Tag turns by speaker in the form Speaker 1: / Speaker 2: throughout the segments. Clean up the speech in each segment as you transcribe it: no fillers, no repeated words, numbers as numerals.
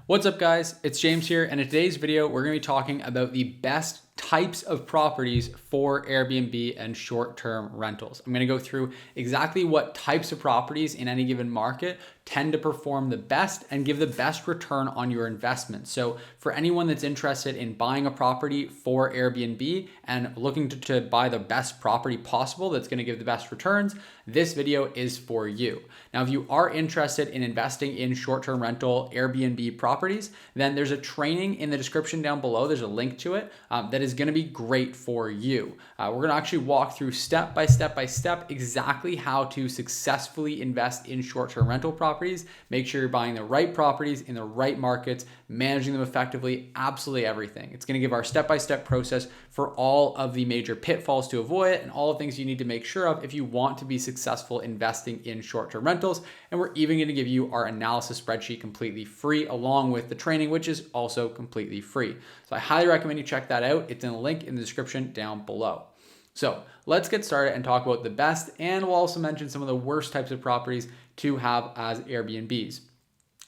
Speaker 1: What's up guys, it's James here, and in today's video we're going to be talking about the best types of properties for Airbnb and short-term rentals. I'm going to go through exactly what types of properties in any given market tend to perform the best and give the best return on your investment. So for anyone that's interested in buying a property for Airbnb and looking to buy the best property possible that's going to give the best returns, this video is for you. Now, if you are interested in investing in short-term rental Airbnb properties, then there's a training in the description down below. There's a link to it that is going to be great for you. We're going to actually walk through step by step exactly how to successfully invest in short-term rental properties. Make sure you're buying the right properties in the right markets, managing them effectively, absolutely everything. It's going to give our step-by-step process for all of the major pitfalls to avoid and all the things you need to make sure of if you want to be successful investing in short-term rentals. And we're even going to give you our analysis spreadsheet completely free along with the training, which is also completely free. So I highly recommend you check that out. It's in the link in the description down below. So let's get started and talk about the best, and we'll also mention some of the worst types of properties to have as Airbnbs.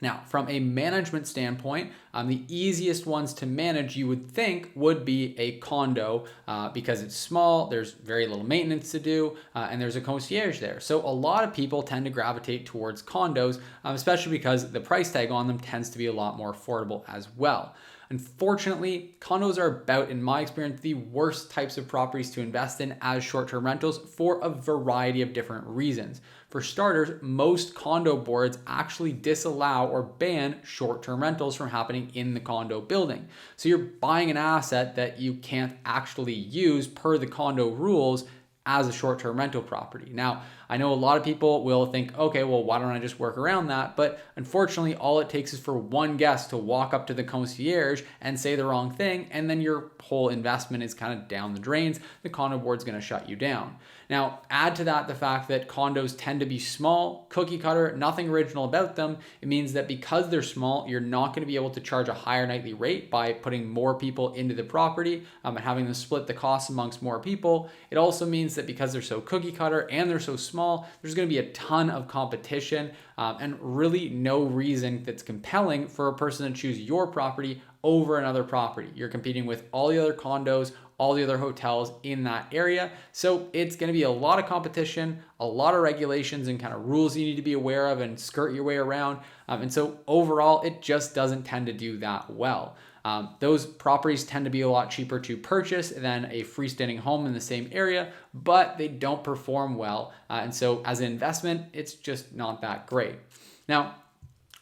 Speaker 1: Now, from a management standpoint, the easiest ones to manage, you would think, would be a condo because it's small, there's very little maintenance to do, and there's a concierge there. So a lot of people tend to gravitate towards condos, especially because the price tag on them tends to be a lot more affordable as well. Unfortunately, condos are about, in my experience, the worst types of properties to invest in as short-term rentals for a variety of different reasons. For starters, most condo boards actually disallow or ban short-term rentals from happening in the condo building. So you're buying an asset that you can't actually use per the condo rules as a short-term rental property. Now, I know a lot of people will think, okay, well, why don't I just work around that? But unfortunately, all it takes is for one guest to walk up to the concierge and say the wrong thing, and then your whole investment is kind of down the drains. The condo board's going to shut you down. Now, add to that the fact that condos tend to be small, cookie cutter, nothing original about them. It means that because they're small, you're not going to be able to charge a higher nightly rate by putting more people into the property and having them split the costs amongst more people. It also means that because they're so cookie cutter and they're so small, there's going to be a ton of competition and really no reason that's compelling for a person to choose your property over another property. You're competing with all the other condos, all the other hotels in that area. So it's going to be a lot of competition, a lot of regulations and kind of rules you need to be aware of and skirt your way around. And so overall, it just doesn't tend to do that well. Those properties tend to be a lot cheaper to purchase than a freestanding home in the same area, but they don't perform well. And so as an investment, it's just not that great. Now,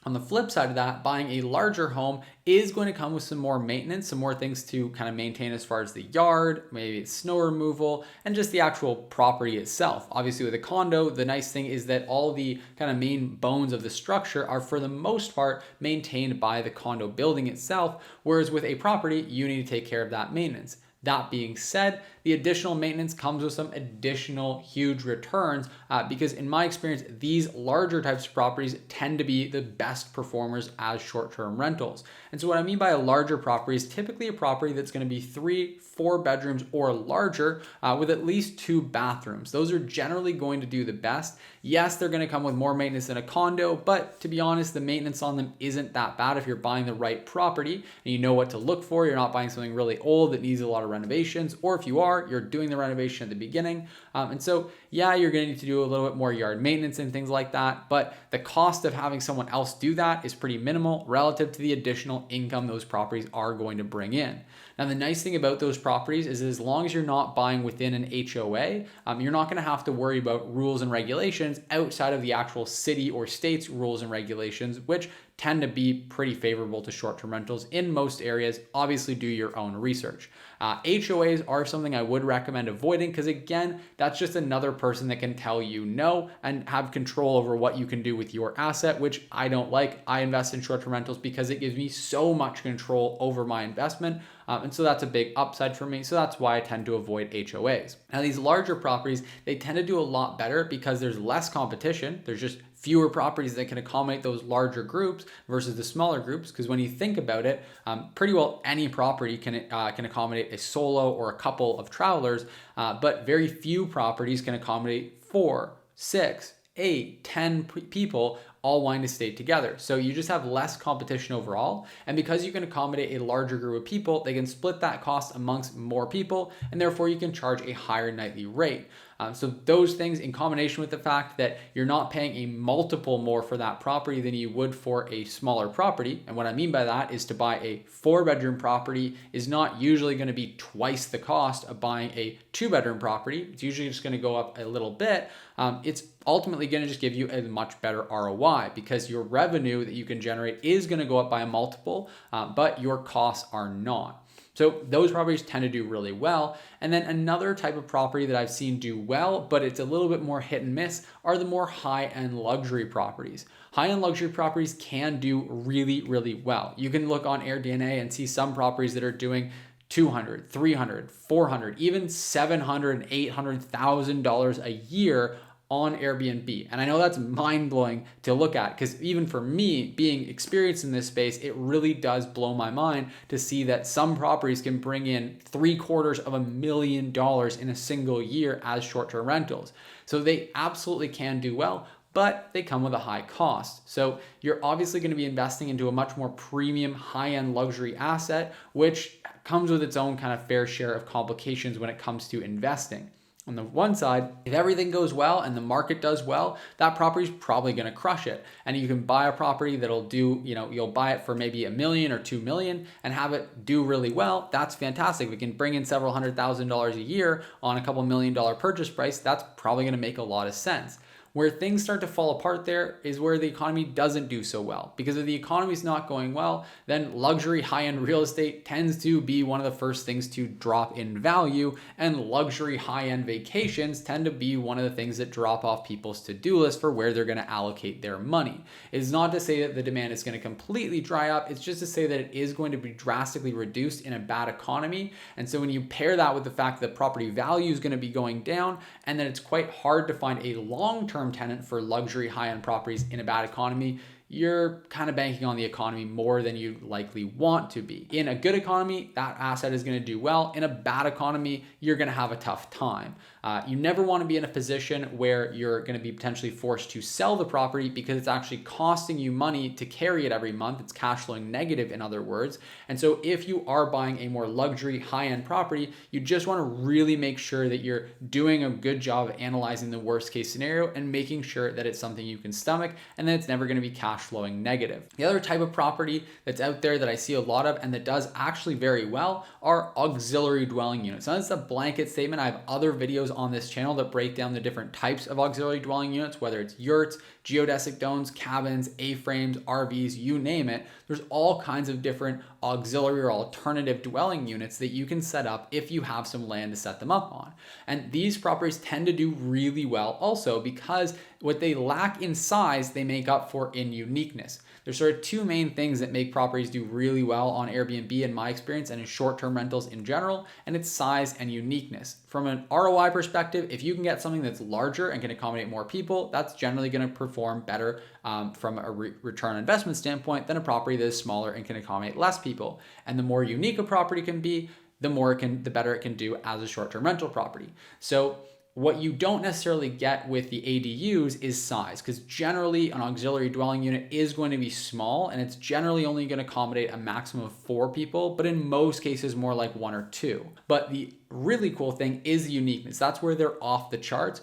Speaker 1: on the flip side of that, buying a larger home is going to come with some more maintenance, some more things to kind of maintain as far as the yard, maybe it's snow removal, and just the actual property itself. Obviously with a condo, the nice thing is that all the kind of main bones of the structure are for the most part maintained by the condo building itself, whereas with a property, you need to take care of that maintenance. That being said, the additional maintenance comes with some additional huge returns because in my experience, these larger types of properties tend to be the best performers as short-term rentals. And so what I mean by a larger property is typically a property that's going to be 3-4 bedrooms or larger with at least 2 bathrooms. Those are generally going to do the best. Yes, they're going to come with more maintenance than a condo, but to be honest, the maintenance on them isn't that bad if you're buying the right property and you know what to look for. You're not buying something really old that needs a lot of renovations, or if you are, you're doing the renovation at the beginning. And so, yeah, you're going to need to do a little bit more yard maintenance and things like that, but the cost of having someone else do that is pretty minimal relative to the additional income those properties are going to bring in. Now, the nice thing about those properties is as long as you're not buying within an HOA, you're not going to have to worry about rules and regulations outside of the actual city or state's rules and regulations, which tend to be pretty favorable to short-term rentals in most areas. Obviously, do your own research. HOAs are something I would recommend avoiding because, again, that's just another person that can tell you no and have control over what you can do with your asset, which I don't like. I invest in short-term rentals because it gives me so much control over my investment. And so that's a big upside for me. So that's why I tend to avoid HOAs. Now, these larger properties, they tend to do a lot better because there's less competition. There's just fewer properties that can accommodate those larger groups versus the smaller groups. Because when you think about it, pretty well any property can accommodate a solo or a couple of travelers, but very few properties can accommodate 4, 6, 8, 10 people all wanting to stay together. So you just have less competition overall. And because you can accommodate a larger group of people, they can split that cost amongst more people, and therefore you can charge a higher nightly rate. So those things in combination with the fact that you're not paying a multiple more for that property than you would for a smaller property. And what I mean by that is to buy a 4-bedroom property is not usually going to be twice the cost of buying a 2-bedroom property. It's usually just going to go up a little bit. It's ultimately going to just give you a much better ROI because your revenue that you can generate is going to go up by a multiple, but your costs are not. So those properties tend to do really well. And then another type of property that I've seen do well, but it's a little bit more hit and miss, are the more high-end luxury properties. High-end luxury properties can do really, really well. You can look on AirDNA and see some properties that are doing $200,000, $300,000, $400,000, even $700,000 and $800,000 a year on Airbnb. And I know that's mind-blowing to look at because even for me, being experienced in this space, it really does blow my mind to see that some properties can bring in $750,000 in a single year as short-term rentals. So they absolutely can do well, but they come with a high cost. So you're obviously going to be investing into a much more premium high-end luxury asset, which comes with its own kind of fair share of complications when it comes to investing. On the one side, if everything goes well and the market does well, that property is probably going to crush it. And you can buy a property that'll do, you'll buy it for maybe $1 million or $2 million and have it do really well. That's fantastic. We can bring in several $100,000 a year on a couple $1 million purchase price. That's probably going to make a lot of sense. Where things start to fall apart there is where the economy doesn't do so well. Because if the economy is not going well, then luxury high-end real estate tends to be one of the first things to drop in value, and luxury high-end vacations tend to be one of the things that drop off people's to-do list for where they're going to allocate their money. It's not to say that the demand is going to completely dry up, it's just to say that it is going to be drastically reduced in a bad economy. And so when you pair that with the fact that property value is going to be going down, and then it's quite hard to find a long-term tenant for luxury high-end properties in a bad economy, you're kind of banking on the economy more than you likely want to be. In a good economy, that asset is going to do well. In a bad economy, you're going to have a tough time. You never want to be in a position where you're going to be potentially forced to sell the property because it's actually costing you money to carry it every month. It's cash flowing negative, in other words. And so if you are buying a more luxury high-end property, you just want to really make sure that you're doing a good job of analyzing the worst case scenario and making sure that it's something you can stomach and that it's never going to be cash flowing negative. The other type of property that's out there that I see a lot of and that does actually very well are auxiliary dwelling units. Now, that's a blanket statement. I have other videos on this channel that break down the different types of auxiliary dwelling units, whether it's yurts, geodesic domes, cabins, A-frames, RVs, you name it. There's all kinds of different auxiliary or alternative dwelling units that you can set up if you have some land to set them up on. And these properties tend to do really well also because what they lack in size, they make up for in uniqueness. There's sort of two main things that make properties do really well on Airbnb in my experience and in short-term rentals in general, and it's size and uniqueness. From an ROI perspective, if you can get something that's larger and can accommodate more people, that's generally going to perform better from a return on investment standpoint than a property that is smaller and can accommodate less people. And the more unique a property can be, the better it can do as a short-term rental property. So what you don't necessarily get with the ADUs is size, because generally an auxiliary dwelling unit is going to be small and it's generally only going to accommodate a maximum of 4 people, but in most cases more like 1 or 2. But the really cool thing is the uniqueness. That's where they're off the charts.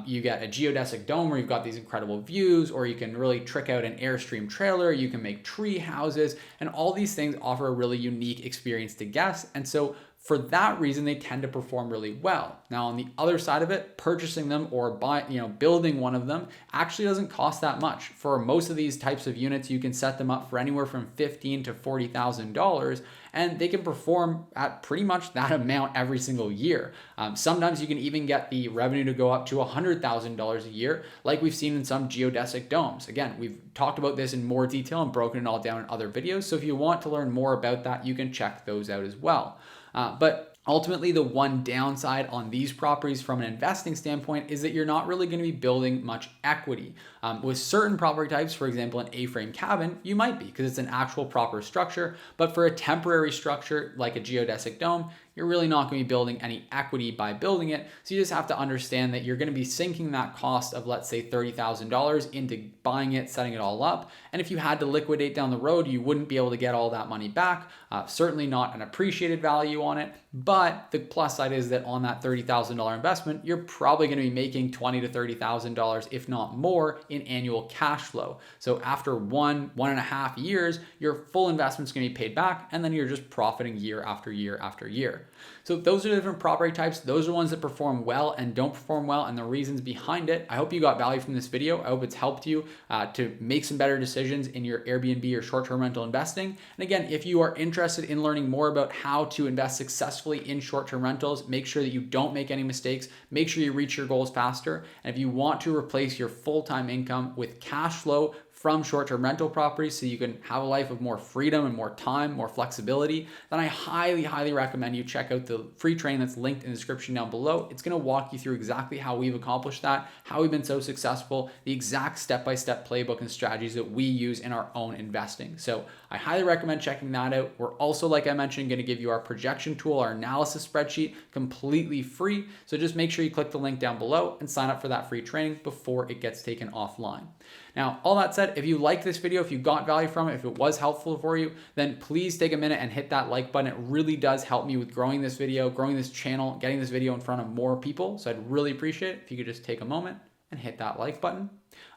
Speaker 1: You get a geodesic dome where you've got these incredible views, or you can really trick out an Airstream trailer, you can make tree houses, and all these things offer a really unique experience to guests. And so for that reason, they tend to perform really well. Now, on the other side of it, purchasing them or building one of them actually doesn't cost that much. For most of these types of units, you can set them up for anywhere from $15,000 to $40,000, and they can perform at pretty much that amount every single year. Sometimes you can even get the revenue to go up to $100,000 a year, like we've seen in some geodesic domes. Again, we've talked about this in more detail and broken it all down in other videos. So if you want to learn more about that, you can check those out as well. But ultimately, the one downside on these properties from an investing standpoint is that you're not really going to be building much equity. With certain property types, for example, an A-frame cabin, you might be because it's an actual proper structure. But for a temporary structure like a geodesic dome, you're really not going to be building any equity by building it. So you just have to understand that you're going to be sinking that cost of, let's say, $30,000 into buying it, setting it all up. And if you had to liquidate down the road, you wouldn't be able to get all that money back. Certainly not an appreciated value on it. But the plus side is that on that $30,000 investment, you're probably going to be making $20,000 to $30,000, if not more, in annual cash flow. So after 1.5 years, your full investment's going to be paid back, and then you're just profiting year after year after year. So those are the different property types. Those are ones that perform well and don't perform well, and the reasons behind it. I hope you got value from this video. I hope it's helped you to make some better decisions in your Airbnb or short-term rental investing. And again, if you are interested in learning more about how to invest successfully in short-term rentals, make sure that you don't make any mistakes. Make sure you reach your goals faster. And if you want to replace your full-time income with cash flow from short-term rental properties so you can have a life of more freedom and more time, more flexibility, then I highly, highly recommend you check out the free training that's linked in the description down below. It's going to walk you through exactly how we've accomplished that, how we've been so successful, the exact step-by-step playbook and strategies that we use in our own investing. So I highly recommend checking that out. We're also, like I mentioned, going to give you our projection tool, our analysis spreadsheet, completely free. So just make sure you click the link down below and sign up for that free training before it gets taken offline. Now, all that said, if you liked this video, if you got value from it, if it was helpful for you, then please take a minute and hit that like button. It really does help me with growing this video, growing this channel, getting this video in front of more people. So I'd really appreciate it if you could just take a moment and hit that like button.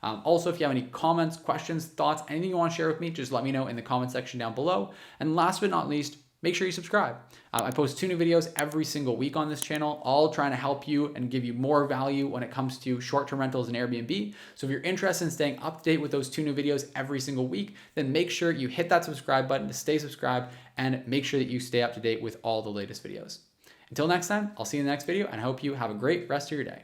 Speaker 1: Also, if you have any comments, questions, thoughts, anything you want to share with me, just let me know in the comment section down below. And last but not least, make sure you subscribe. I post 2 new videos every single week on this channel, all trying to help you and give you more value when it comes to short-term rentals and Airbnb. So if you're interested in staying up to date with those 2 new videos every single week, then make sure you hit that subscribe button to stay subscribed and make sure that you stay up to date with all the latest videos. Until next time, I'll see you in the next video and I hope you have a great rest of your day.